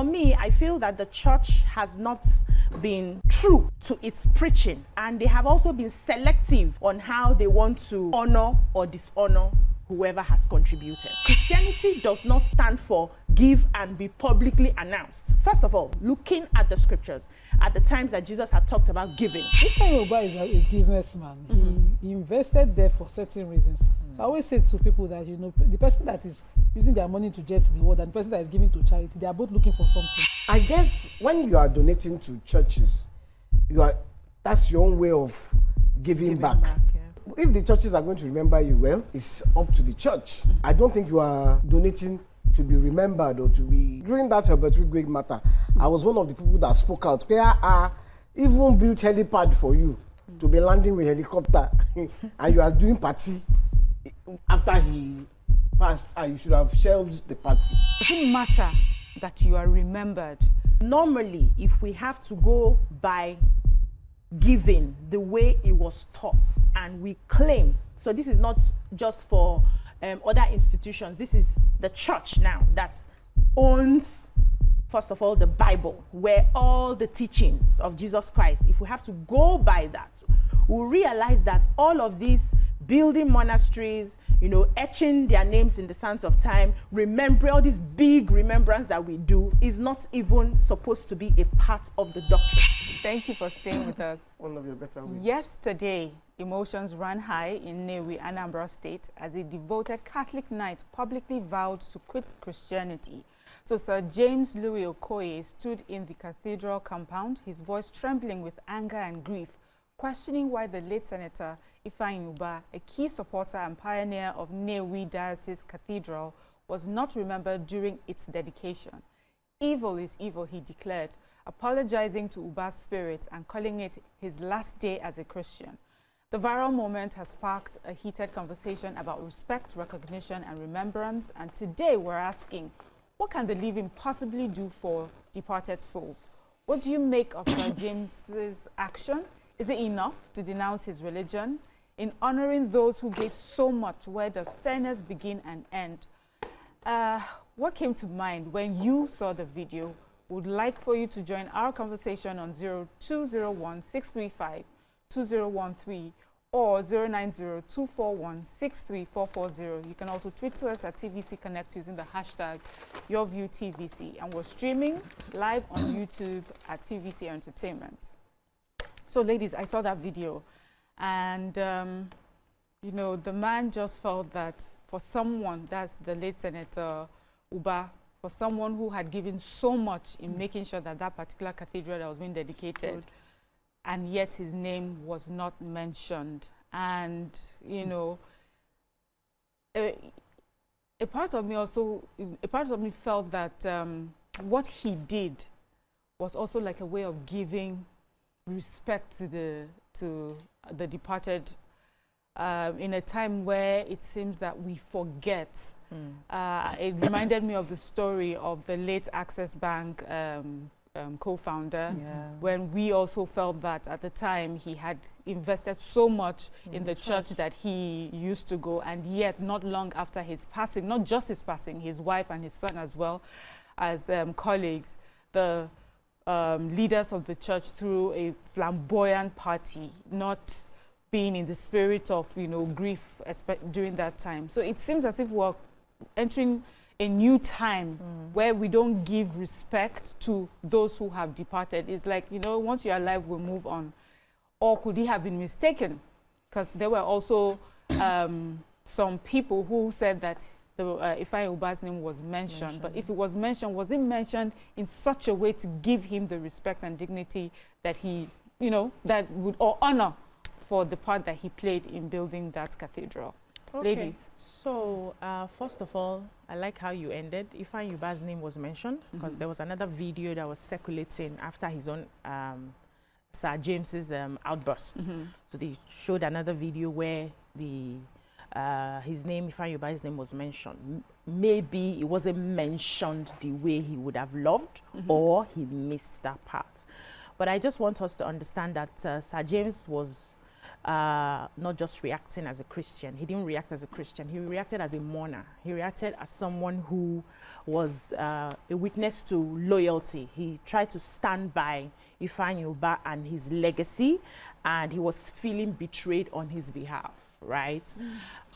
for me, I feel that the church has not been true to its preaching, and they have also been selective on how they want to honor or dishonor whoever has contributed. Christianity does not stand for give and be publicly announced. First of all, looking at the scriptures, at the times that Jesus had talked about giving. Ifeanyi Ubah is a businessman. He invested there for certain reasons. So I always say to people that, you know, the person that is using their money to get the word and the person that is giving to charity, they are both looking for something. I guess when you are donating to churches, that's your own way of giving back. If the churches are going to remember you, well, it's up to the church. I don't think you are donating to be remembered or to be... During that Herbert Wigwig matter, I was one of the people that spoke out. Where are even built helipad for you to be landing with helicopter and you are doing party after he passed, and you should have shelved the party. It doesn't matter that you are remembered. Normally, if we have to go by giving the way it was taught, and we claim, so this is not just for other institutions, this is the church now that owns, first of all, the Bible, where all the teachings of Jesus Christ, if we have to go by that, we'll realize that all of these building monasteries, you know, etching their names in the sands of time, remembering all this big remembrance that we do is not even supposed to be a part of the doctrine. Thank you for staying with us. One of your better ways. Yesterday, emotions ran high in Nnewi, Anambra State, as a devoted Catholic knight publicly vowed to quit Christianity. So Sir James Louis Okoye stood in the cathedral compound, his voice trembling with anger and grief, questioning why the late Senator Ifeanyi Ubah, a key supporter and pioneer of Nnewi Diocese Cathedral, was not remembered during its dedication. Evil is evil, he declared, apologizing to Ubah's spirit and calling it his last day as a Christian. The viral moment has sparked a heated conversation about respect, recognition, and remembrance, and today we're asking, what can the living possibly do for departed souls? What do you make of Sir James's action? Is it enough to denounce his religion? In honoring those who gave so much, where does fairness begin and end? What came to mind when you saw the video? Would like for you to join our conversation on 0201-635-2013 or 090-241-63440. You can also tweet to us at TVC Connect using the hashtag YourViewTVC. And we're streaming live on YouTube at TVC Entertainment. So ladies, I saw that video, and you know, the man just felt that for someone, that's the late Senator Ubah, for someone who had given so much in making sure that that particular cathedral that was being dedicated, and yet his name was not mentioned. And you know, a part of me felt that what he did was also like a way of giving respect to the departed in a time where it seems that we forget. It reminded me of the story of the late Access Bank co-founder, when we also felt that at the time he had invested so much in the church that he used to go, and yet not long after his passing, not just his passing, his wife and his son as well as colleagues, the leaders of the church threw a flamboyant party, not being in the spirit of, you know, grief during that time. So it seems as if we're entering a new time where we don't give respect to those who have departed. It's like, you know, once you're alive, we'll move on. Or could he have been mistaken? Because there were also some people who said that Ifeanyi Ubah's name was mentioned. But if it was mentioned, was it mentioned in such a way to give him the respect and dignity that he, you know, that would, or honor for the part that he played in building that cathedral? Okay. Ladies. So, first of all, I like how you ended. Ifeanyi Ubah's name was mentioned because there was another video that was circulating after his own Sir James's outburst. So they showed another video where his name, Ifeanyi Ubah's name, was mentioned. Maybe it wasn't mentioned the way he would have loved, or he missed that part. But I just want us to understand that Sir James was not just reacting as a Christian. He didn't react as a Christian. He reacted as a mourner. He reacted as someone who was a witness to loyalty. He tried to stand by Ifeanyi Ubah and his legacy, and he was feeling betrayed on his behalf, right?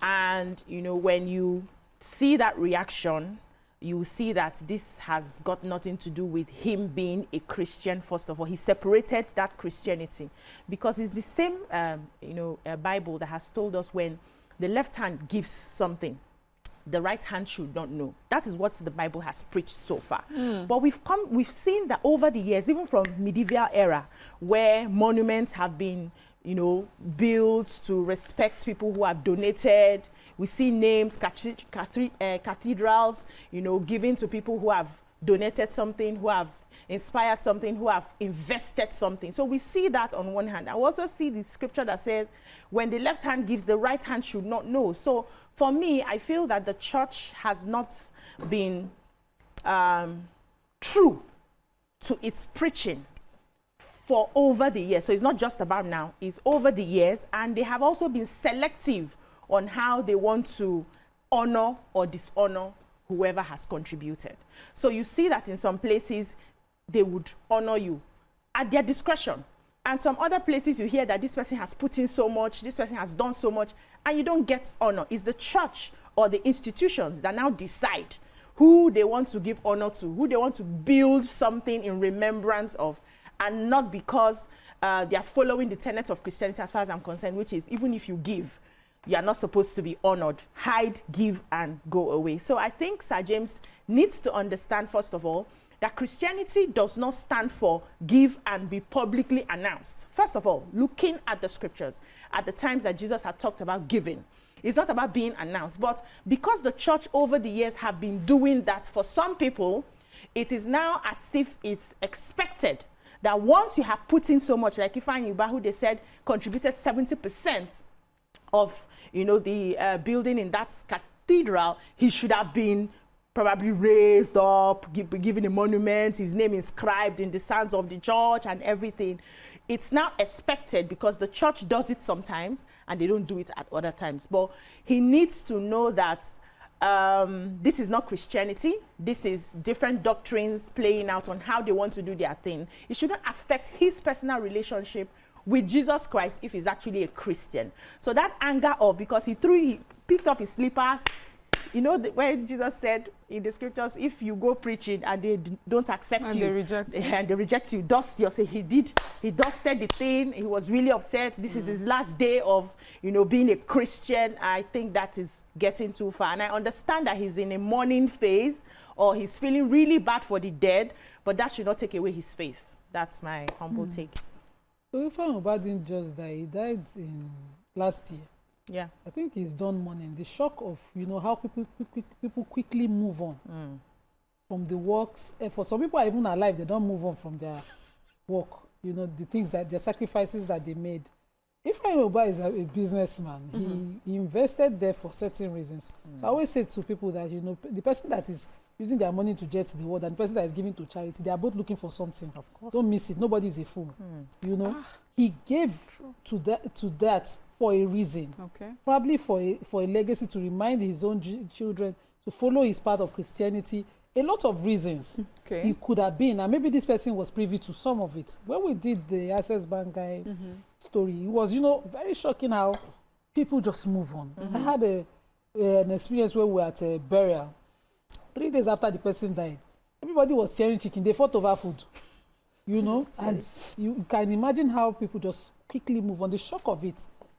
And, you know, when you see that reaction, you see that this has got nothing to do with him being a Christian. First of all, he separated that Christianity, because it's the same Bible that has told us when the left hand gives something, the right hand should not know. That is what the Bible has preached so far. But we've seen that over the years, even from medieval era, where monuments have been, you know, built to respect people who have donated. We see names, cathedrals, you know, given to people who have donated something, who have inspired something, who have invested something. So we see that on one hand. I also see the scripture that says, when the left hand gives, the right hand should not know. So for me, I feel that the church has not been true to its preaching for over the years. So it's not just about now, it's over the years. And they have also been selective on how they want to honor or dishonor whoever has contributed. So you see that in some places, they would honor you at their discretion. And some other places you hear that this person has put in so much, this person has done so much, and you don't get honor. It's the church or the institutions that now decide who they want to give honor to, who they want to build something in remembrance of, and not because they are following the tenets of Christianity as far as I'm concerned, which is even if you give, you are not supposed to be honored. Hide, give, and go away. So I think Sir James needs to understand, first of all, that Christianity does not stand for give and be publicly announced. First of all, looking at the scriptures, at the times that Jesus had talked about giving, it's not about being announced. But because the church over the years have been doing that for some people, it is now as if it's expected that once you have put in so much, like Ifeanyi Ubah, who they said contributed 70% of, you know, the building in that cathedral, he should have been probably raised up, given a monument, his name inscribed in the sands of the church and everything. It's now expected because the church does it sometimes and they don't do it at other times. But he needs to know that this is not Christianity. This is different doctrines playing out on how they want to do their thing. It shouldn't affect his personal relationship with Jesus Christ if he's actually a Christian. So that anger of, because he picked up his slippers, you know, where Jesus said in the scriptures, if you go preaching and they don't accept and you, they reject you, dust your, say he dusted the thing. He was really upset. This is his last day of, you know, being a Christian. I think that is getting too far. And I understand that he's in a mourning phase or he's feeling really bad for the dead, but that should not take away his faith. That's my humble take. So Ifeanyi Ubah didn't just die. He died in last year. Yeah. I think he's done mourning. The shock of, you know, how people quickly move on from the works. For some people are even alive, they don't move on from their work. You know, the things that, their sacrifices that they made. Ifeanyi Ubah is a businessman. He invested there for certain reasons. So I always say to people that, you know, the person that is using their money to jet the world and the person that is giving to charity, they are both looking for something. Of course. Don't miss it. Nobody is a fool. You know, he gave to that for a reason. Okay. Probably for a legacy, to remind his own children to follow his path of Christianity. A lot of reasons he could have been, and maybe this person was privy to some of it. When we did the Access Bank guy story, it was, you know, very shocking how people just move on. I had an experience where we were at a burial. 3 days after the person died, everybody was tearing chicken. They fought over food, you know, and you can imagine how people just quickly move on. The shock of it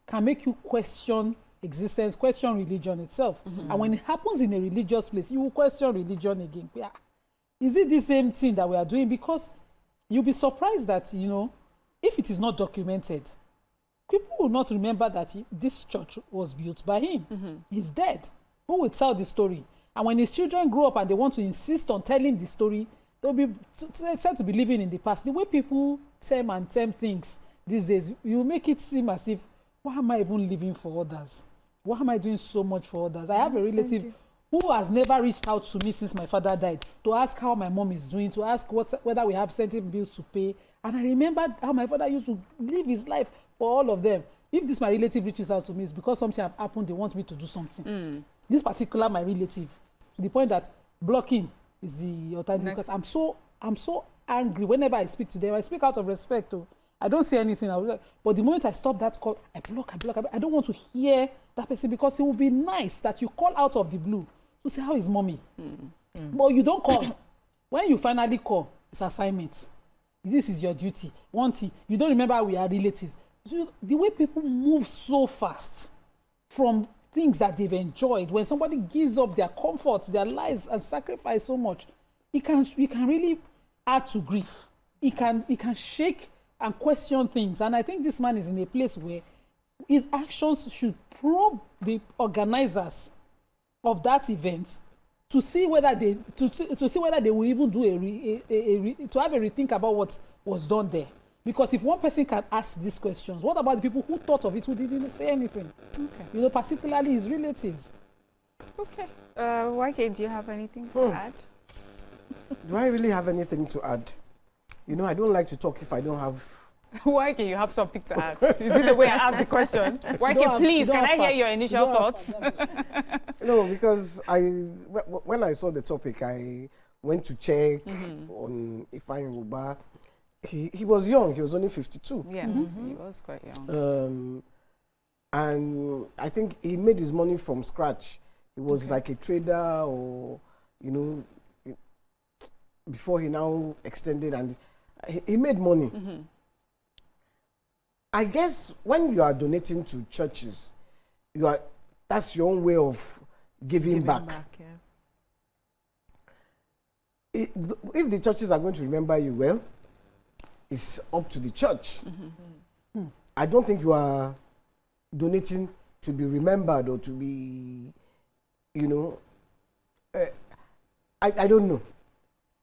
can make you question existence, question religion itself. And when it happens in a religious place, you will question religion again. Yeah. Is it the same thing that we are doing? Because you'll be surprised that, you know, if it is not documented, people will not remember that this church was built by him. He's dead. Who will tell the story? And when his children grow up and they want to insist on telling the story, they'll be said to be living in the past. The way people term things these days, you make it seem as if, why am I even living for others? Why am I doing so much for others? I have a relative who has never reached out to me since my father died to ask how my mom is doing, to ask whether we have certain bills to pay. And I remembered how my father used to live his life for all of them. if this my relative reaches out to me, it's because something have happened, they want me to do something. This particular my relative, to the point that blocking is the alternative, because I'm so angry whenever I speak to them. I speak out of respect. I don't say anything. But the moment I stop that call, I block. I don't want to hear that person, because it would be nice that you call out of the blue to say, how is mommy? But you don't call. When you finally call, it's assignment. This is your duty. One thing, you don't remember we are relatives. So the way people move so fast from things that they've enjoyed, when somebody gives up their comfort, their lives, and sacrifice so much, it can really add to grief. It can shake and question things. And I think this man is in a place where his actions should probe the organizers of that event to see whether they will even do to have a rethink about what was done there. Because if one person can ask these questions, what about the people who thought of it, who didn't say anything? Okay. Particularly his relatives. Okay. YK, do you have anything to add? Do I really have anything to add? I don't like to talk if I don't have... YK, you have something to add. Is it the way I asked the question? YK, please, can I hear your initial thoughts? No, because when I saw the topic, I went to check on Ifeanyi Ubah. He was young. He was only 52. Yeah, he was quite young. And I think he made his money from scratch. He was like a trader, or, before he now extended, and he made money. I guess when you are donating to churches, that's your own way of giving back. If the churches are going to remember you, well, it's up to the church. I don't think you are donating to be remembered or to be, I don't know.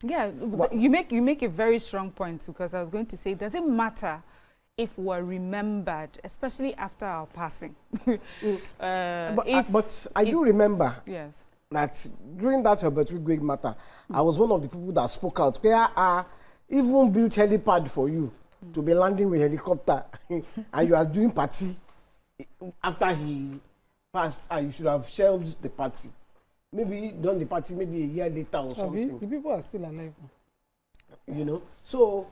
Yeah, you make a very strong point, because I was going to say, does it matter if we're remembered, especially after our passing? But I do remember that during that Herbert Wigwig matter, I was one of the people that spoke out. Where even built helipad for you to be landing with helicopter, and you are doing party after he passed, and you should have shelved the party. Maybe done the party maybe a year later or something. The people are still alive. So,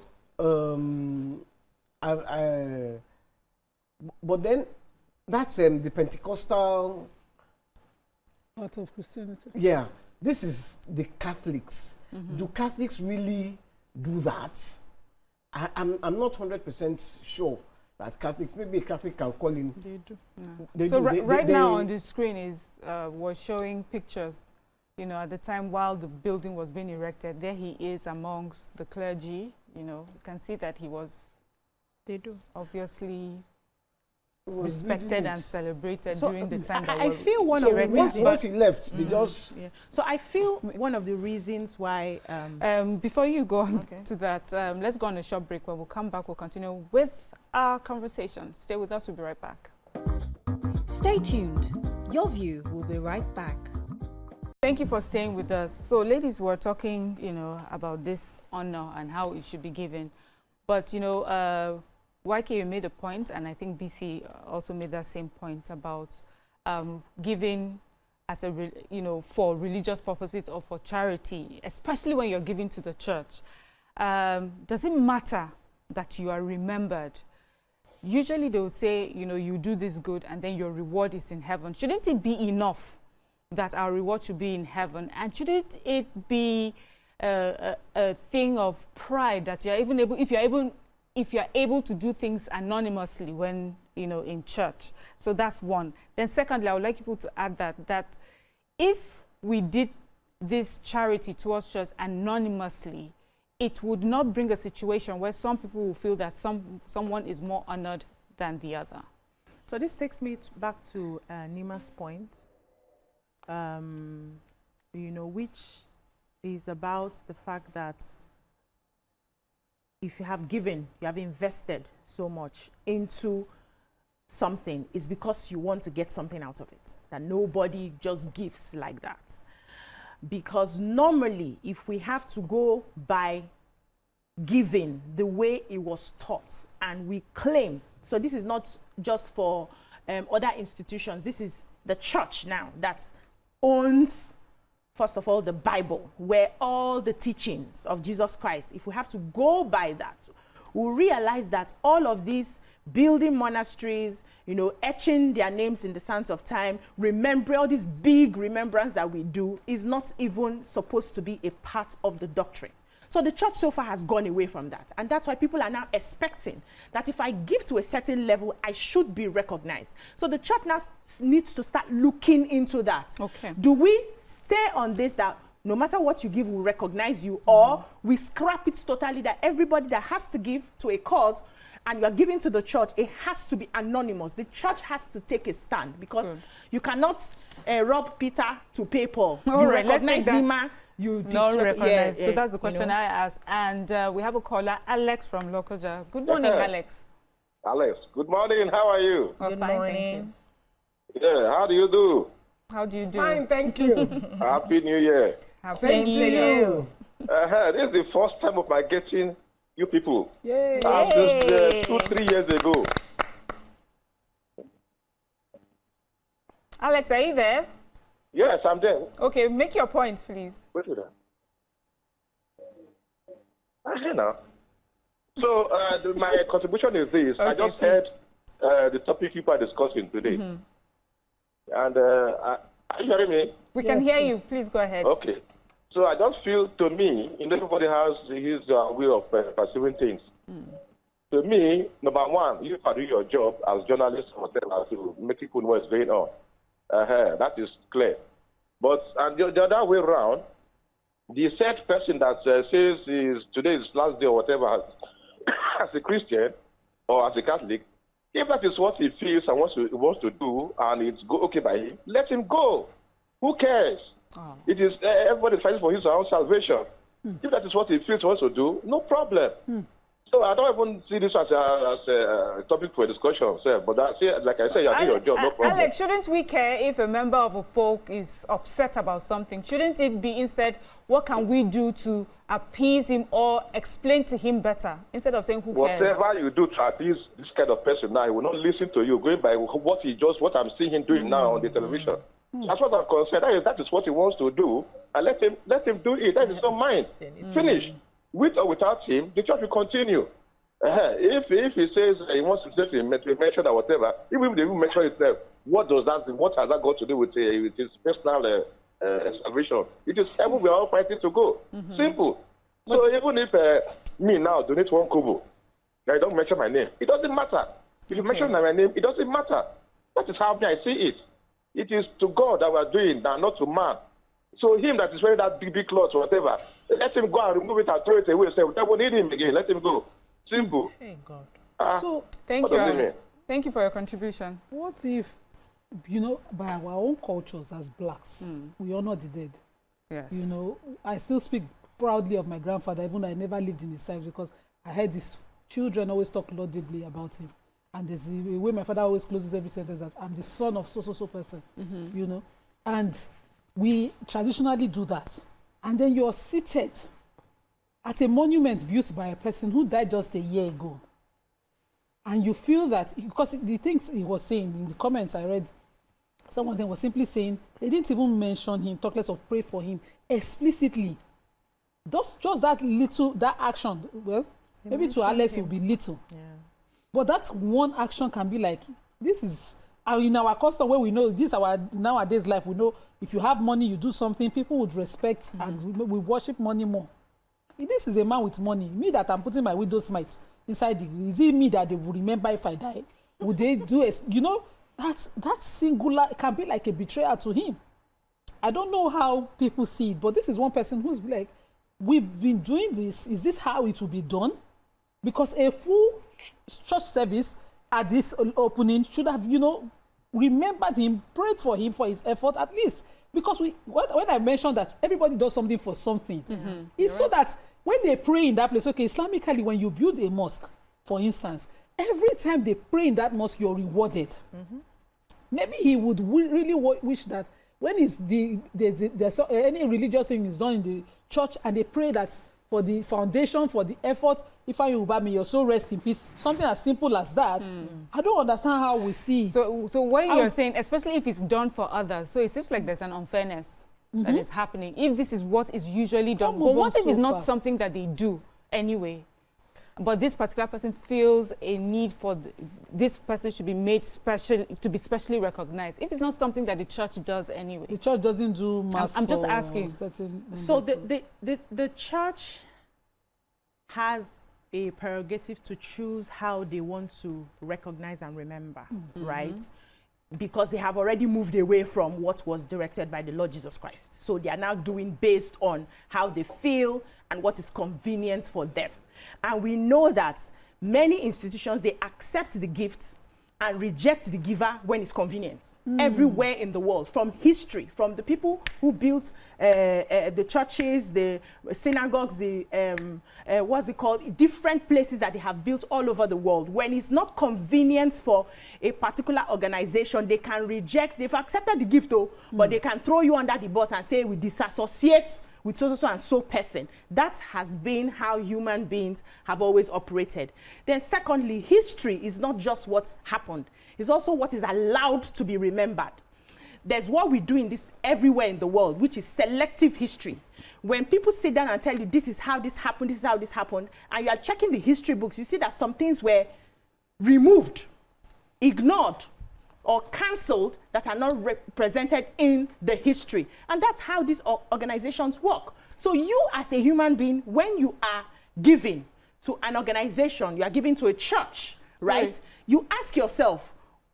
but then that's the Pentecostal part of Christianity. Yeah, this is the Catholics. Do Catholics really do that? I'm not 100% sure that Catholics, maybe a Catholic can call in. They do. No. They so do. Right now on the screen was showing pictures, at the time while the building was being erected. There he is amongst the clergy. You can see that he was. They do. Obviously respected and celebrated during the time that I feel one of the reasons. Once he left, they just... Yeah. So I feel one of the reasons why... before you go on to that, let's go on a short break. When we'll come back, we'll continue with our conversation. Stay with us. We'll be right back. Stay tuned. Your View will be right back. Thank you for staying with us. So, ladies, we're talking, about this honor and how it should be given. But, YK made a point, and I think BC also made that same point about giving as for religious purposes or for charity, especially when you're giving to the church. Does it matter that you are remembered? Usually they would say, you do this good and then your reward is in heaven. Shouldn't it be enough that our reward should be in heaven? And shouldn't it be a thing of pride that you're even able, if you're able to do things anonymously when, in church? So that's one. Then secondly, I would like people to add that if we did this charity towards church anonymously, it would not bring a situation where some people will feel that someone is more honored than the other. So this takes me back to Nima's point, which is about the fact that if you have given, you have invested so much into something, it's because you want to get something out of it, that nobody just gives like that. Because normally, if we have to go by giving the way it was taught, and we claim, so this is not just for other institutions. This is the church now that owns, first of all, the Bible, where all the teachings of Jesus Christ, if we have to go by that, we'll realize that all of these building monasteries, you know, etching their names in the sands of time, remember all this big remembrance that we do is not even supposed to be a part of the doctrine. So the church so far has gone away from that. And that's why people are now expecting that if I give to a certain level, I should be recognized. So the church now needs to start looking into that. Okay. Do we stay on this that no matter what you give, we'll recognize you, or we scrap it totally that everybody that has to give to a cause and you are giving to the church, it has to be anonymous. The church has to take a stand because you cannot rob Peter to pay Paul. All you right, recognize Nima, you not recognize. So that's the question you know. I asked. And we have a caller, Alex from Lokoja. Good morning, Alex. Alex, good morning. How are you? Good Fine, morning. thank you. Yeah, how do you do? How do you do? Fine, thank you. Happy New Year. Same to you. This is the first time of my getting you people. Yay. This 2-3 years ago. Alex, are you there? Yes, I'm there. Okay, make your point, please. Wait a minute. Here now. So my contribution is this. I Okay, just heard the topic people are discussing today. And are you hearing me? We can Yes, hear please. you. Please go ahead. Okay. So I just feel, to me, everybody has his way of perceiving things. To me, number one, you can do your job as journalists or whatever to make people know what's going on. That is clear. But and the other way around, the said person that says today is last day or whatever, as a Christian or as a Catholic, if that is what he feels and wants to do, and it's okay by him, let him go. Who cares? It is everybody fighting for his own salvation. If that is what he feels he wants to do, no problem. So I don't even see this as a topic for discussion, sir. But like I said, you're doing your job, no problem. Alex, shouldn't we care if a member of a folk is upset about something? Shouldn't it be instead, what can we do to appease him or explain to him better, instead of saying who cares? Whatever you do to appease this kind of person now, he will not listen to you, going by what I'm seeing him doing now on the television. As far as I'm concerned, that is what he wants to do, and let him do it. That is not mine. Finish. With or without him, the church will continue. If he says he wants to mention or whatever, even if they will mention itself, what has that got to do with his personal salvation? It is heaven we are all fighting to go. Simple. So even if me now donate 1 kobo, I don't mention my name, it doesn't matter. If you mention my name, it doesn't matter. That is how I see it. It is to God that we are doing that, not to man. So him that is wearing that big cloth or whatever, let him go and remove it and throw it away. Say, we don't need him again. Let him go. Simple. Hey God. So Thank What you, does it Alex. mean? Thank you for your contribution. what if, you know, by our own cultures as blacks, we honor the dead? Yes. You know, I still speak proudly of my grandfather, even though I never lived in his side, because I heard his children always talk laudably about him. And there's the way my father always closes every sentence that I'm the son of so person, you know. And we traditionally do that. And then you're seated at a monument built by a person who died just a year ago. And you feel that, because the things he was saying in the comments I read, someone was simply saying, they didn't even mention him, talk less of pray for him explicitly. Just that action, well, maybe to Alex it will be little. Yeah. But that one action can be like, this is in our custom where we know this our nowadays life, we know if you have money, you do something, people would respect and we worship money more. This is a man with money. Me that I'm putting my widow's mite inside is it me that they will remember if I die? Would they do you know, that singular can be like a betrayal to him. I don't know how people see it, but this is one person who's like, we've been doing this. Is this how it will be done? Because a full church service at this opening should have, you know, remembered him, prayed for him for his effort at least. Because when I mentioned that everybody does something for something, it's so that when they pray in that place, okay, Islamically, when you build a mosque, for instance, every time they pray in that mosque, you're rewarded. Maybe he would really wish that when there's any religious thing is done in the church and they pray that for the foundation, for the effort. Ifeanyi Ubah, may your soul rest in peace. Something as simple as that. I don't understand how we see it. So when you're saying, especially if it's done for others, so it seems like there's an unfairness that is happening. If this is what is usually done, but what if it's not something that they do anyway? But this particular person feels a need for this person should be made special, to be specially recognized. If it's not something that the church does anyway. The church doesn't do mass. I'm just asking. So the church has a prerogative to choose how they want to recognize and remember, right? Because they have already moved away from what was directed by the Lord Jesus Christ. So they are now doing based on how they feel and what is convenient for them. And we know that many institutions, they accept the gifts and reject the giver when it's convenient. Everywhere in the world, from history, from the people who built the churches, the synagogues, the what's it called, different places that they have built all over the world. When it's not convenient for a particular organization, they can reject. They've accepted the gift, though, but they can throw you under the bus and say we disassociate with so and so person. That has been how human beings have always operated. Then secondly, history is not just what happened. It's also what is allowed to be remembered. There's what we do in this everywhere in the world, which is selective history. When people sit down and tell you this is how this happened, this is how this happened, and you are checking the history books, you see that some things were removed, ignored, or cancelled that are not represented in the history. And that's how these organizations work. So you as a human being, when you are giving to an organization, you are giving to a church, right? You ask yourself,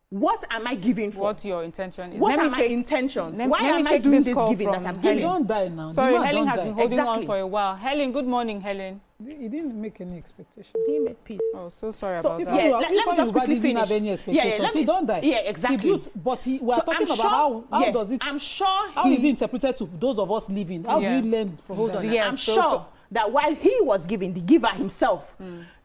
what am I giving for? What's your intention? What are my intentions? Why am I doing this giving that I'm giving? Don't die now. Sorry, Helen has been holding on for a while. Helen, good morning, Helen. He didn't make any expectations. He made peace. Oh, so sorry about that. Let me just quickly finish. Have any expectations. He don't die. Yeah, exactly. We are talking about how does it? I'm sure. How is it interpreted to those of us living? How do we learn from that? I'm sure that while he was giving, the giver himself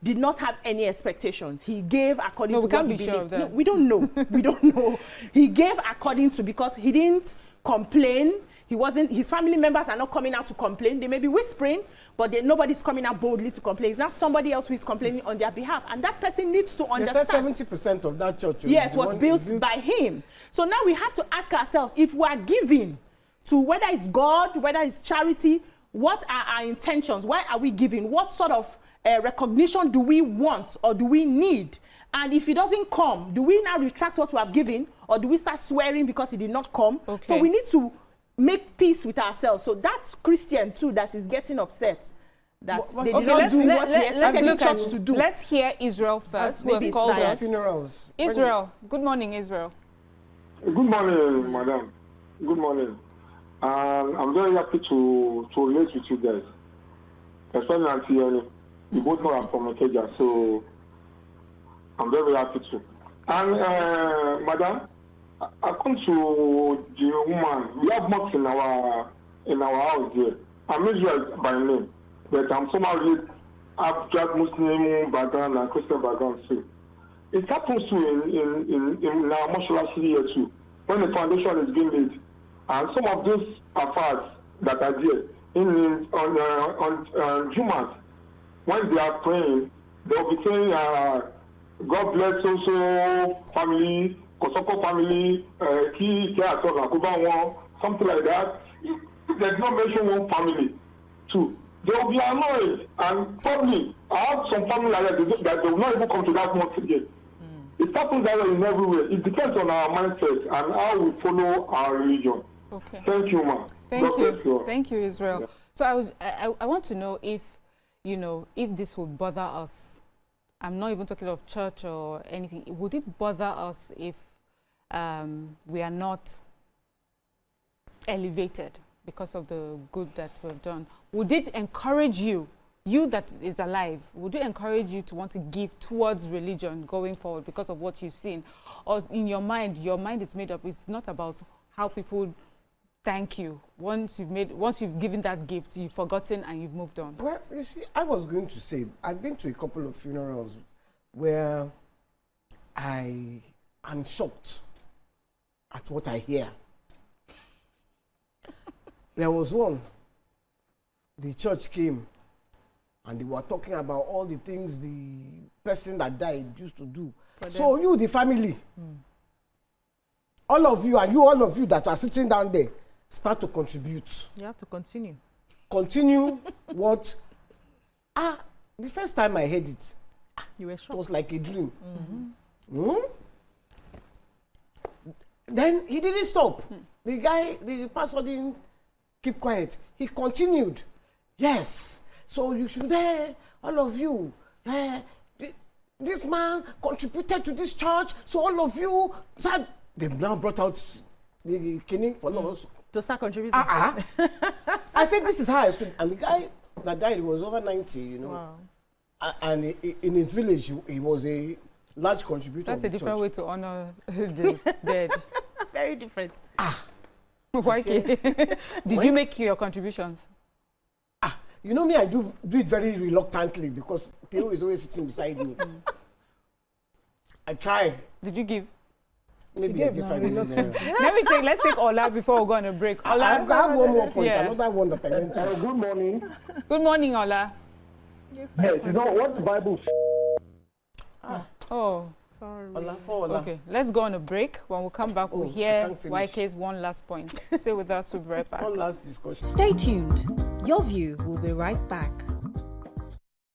did not have any expectations. He gave according to what he believed. No, we don't know. We don't know. He gave according to, because he didn't complain. He wasn't. His family members are not coming out to complain. They may be whispering, but nobody's coming out boldly to complain. It's not somebody else who is complaining on their behalf, and that person needs to understand. They said 70% of that church was built by him. So now we have to ask ourselves, if we are giving to whether it's God, whether it's charity, what are our intentions? Why are we giving? What sort of recognition do we want or do we need? And if it doesn't come, do we now retract what we have given, or do we start swearing because it did not come? Okay. So we need to make peace with ourselves. So that's Christian too that is getting upset that they did not do what we expected the church to do. Let's hear Israel first, who has called us. Funerals. Israel, good morning, Israel. Good morning, madam. Good morning. I'm very happy to relate with you guys. Especially Auntie Annie. You both know I'm from Ikeja, so I'm very happy to. And madam, I come to the woman. We have mosques in our house here. I'm Israel by name, but I'm somehow really have just Muslim background and Christian background too. It happens to in our mosque here too, when the foundation is being laid, and some of those affairs that are there on Jumat, when they are praying, they'll be saying, God bless also family, Kosoko family, something like that. There's no mention one family too. They will be annoyed, and probably I have some family like that they will not even come to that mosque again. It happens that way in everywhere. It depends on our mindset and how we follow our religion. Okay. Thank you, ma'am. Thank you. Thank you, Israel. Yeah. So I want to know if this would bother us. I'm not even talking of church or anything. Would it bother us if we are not elevated because of the good that we've done? Would it encourage you that is alive, would it encourage you to want to give towards religion going forward because of what you've seen? Or in your mind is made up, it's not about how people thank you. Once you've given that gift, you've forgotten and you've moved on. Well, you see, I was going to say, I've been to a couple of funerals where I am shocked at what I hear. There was one, the church came and they were talking about all the things the person that died used to do. So you, the family, all of you, and all of you that are sitting down there, start to contribute. You have to continue. Continue what? The first time I heard it, You were it shocked. was like a dream. Then he didn't stop. The pastor didn't keep quiet. He continued. Yes. So you should, all of you, this man contributed to this church. So all of you, they now brought out the killing for us. To start contributing. I said, this is how I stood. And the guy that died was over 90, you know. Wow. And in his village, he was a large contributor. That's a different way to honor the dead. Very different. Why? Did you make your contributions? You know me, I do it very reluctantly because Theo is always sitting beside me. I try. Did you give? Maybe a different. Let's take Ola before we go on a break. I Ola, have one more point, Yeah. another one that I went to. Good morning. Good morning, Ola. Yes, you know what the Bible says. Oh, Sorry. Ola. okay. Let's go on a break. When we come back, we'll I hear can't finish. YK's one last point. Stay with us. We'll be right back. One last discussion. Stay tuned. Your View will be right back.